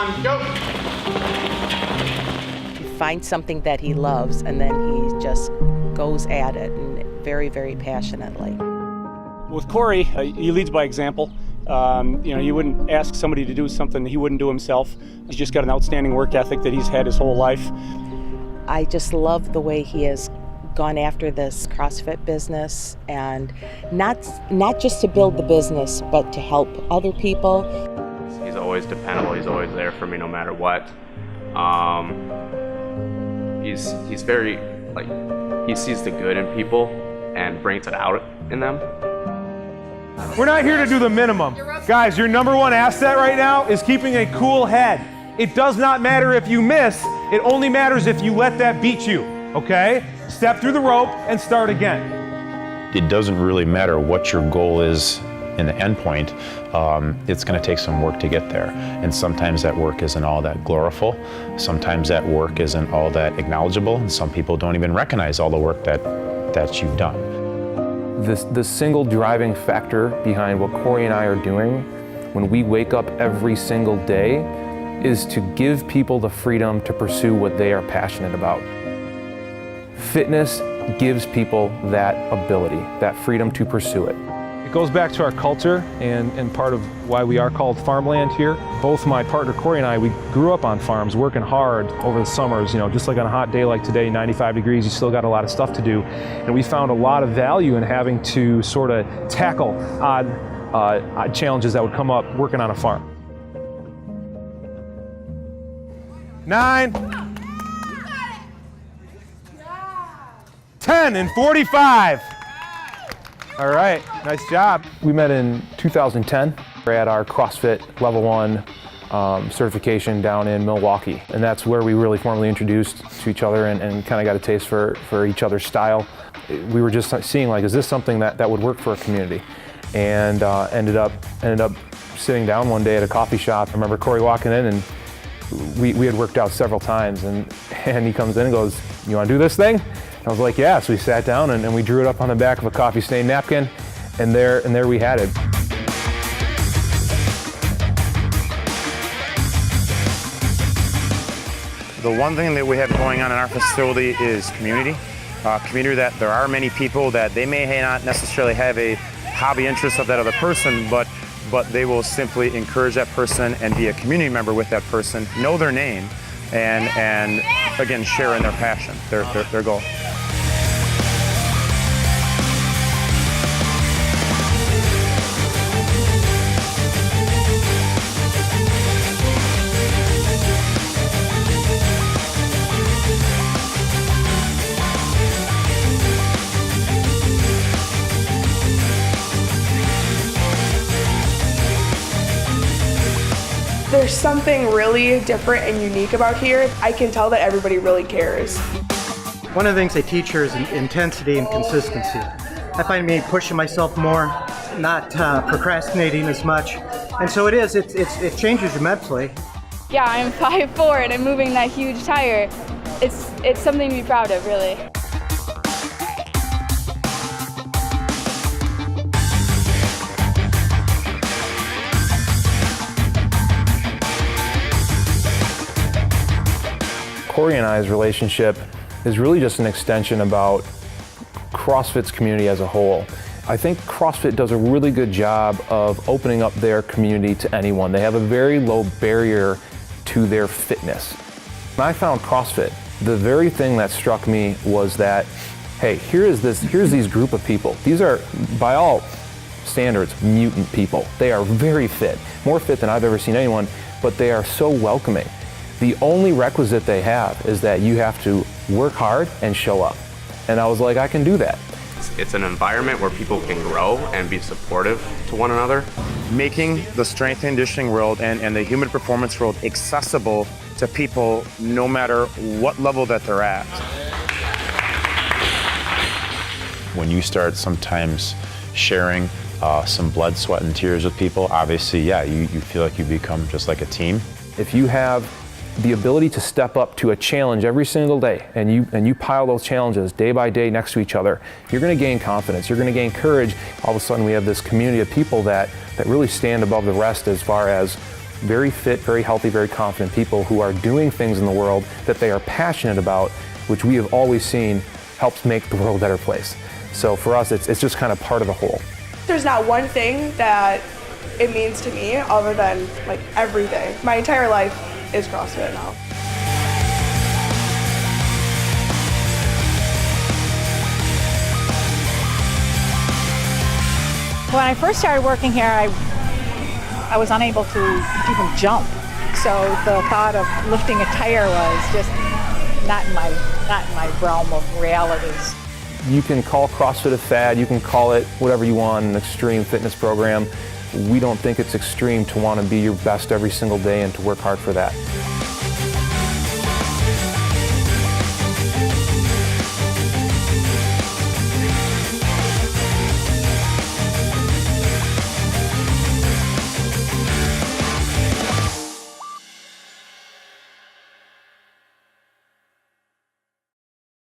1, go. He finds something that he loves and then he just goes at it and very, very passionately. With Corey, he leads by example. You wouldn't ask somebody to do something he wouldn't do himself. He's just got an outstanding work ethic that he's had his whole life. I just love the way he has gone after this CrossFit business, and not just to build the business, but to help other people. He's always dependable. He's always there for me no matter what. He's very, he sees the good in people and brings it out in them. We're not here to do the minimum. Guys, your number one asset right now is keeping a cool head. It does not matter if you miss, it only matters if you let that beat you, okay? Step through the rope and start again. It doesn't really matter what your goal is in the end point. It's going to take some work to get there. And sometimes that work isn't all that gloriful. Sometimes that work isn't all that acknowledgeable. And some people don't even recognize all the work that you've done. The single driving factor behind what Corey and I are doing when we wake up every single day is to give people the freedom to pursue what they are passionate about. Fitness gives people that ability, that freedom to pursue it. It goes back to our culture and part of why we are called Farmland here. Both my partner Corey and I, we grew up on farms working hard over the summers, just like on a hot day like today, 95 degrees, you still got a lot of stuff to do. And we found a lot of value in having to sort of tackle odd challenges that would come up working on a farm. 9, 10 and 45. All right, nice job. We met in 2010. We're at our CrossFit Level 1 certification down in Milwaukee. And that's where we really formally introduced to each other and kind of got a taste for each other's style. We were just seeing is this something that would work for a community? And ended up sitting down one day at a coffee shop. I remember Corey walking in and we had worked out several times and he comes in and goes, "You want to do this thing?" I was like, yeah. So we sat down and we drew it up on the back of a coffee stain napkin, and there we had it. The one thing that we have going on in our facility is community. Community that there are many people that they may not necessarily have a hobby interest of that other person, but they will simply encourage that person and be a community member with that person, know their name, and again, share in their passion, their goal. There's something really different and unique about here. I can tell that everybody really cares. One of the things they teach here is intensity and consistency. I find me pushing myself more, not procrastinating as much. And so it changes you mentally. Yeah, I'm 5'4" and I'm moving that huge tire. It's something to be proud of, really. Corey and I's relationship is really just an extension about CrossFit's community as a whole. I think CrossFit does a really good job of opening up their community to anyone. They have a very low barrier to their fitness. When I found CrossFit, the very thing that struck me was that, hey, here's these group of people. These are, by all standards, mutant people. They are very fit, more fit than I've ever seen anyone, but they are so welcoming. The only requisite they have is that you have to work hard and show up. And I was like, I can do that. It's an environment where people can grow and be supportive to one another. Making the strength and conditioning world and the human performance world accessible to people no matter what level that they're at. When you start sometimes sharing some blood, sweat, and tears with people, obviously, yeah, you feel like you become just like a team. If you have the ability to step up to a challenge every single day and you pile those challenges day by day next to each other, you're going to gain confidence, you're going to gain courage. All of a sudden we have this community of people that really stand above the rest as far as very fit, very healthy, very confident people who are doing things in the world that they are passionate about, which we have always seen helps make the world a better place. So for us, it's just kind of part of the whole. There's not one thing that it means to me other than like everything. My entire life is CrossFit now. When I first started working here, I was unable to even jump. So the thought of lifting a tire was just not in my realm of realities. You can call CrossFit a fad, you can call it whatever you want, an extreme fitness program. We don't think it's extreme to want to be your best every single day and to work hard for that.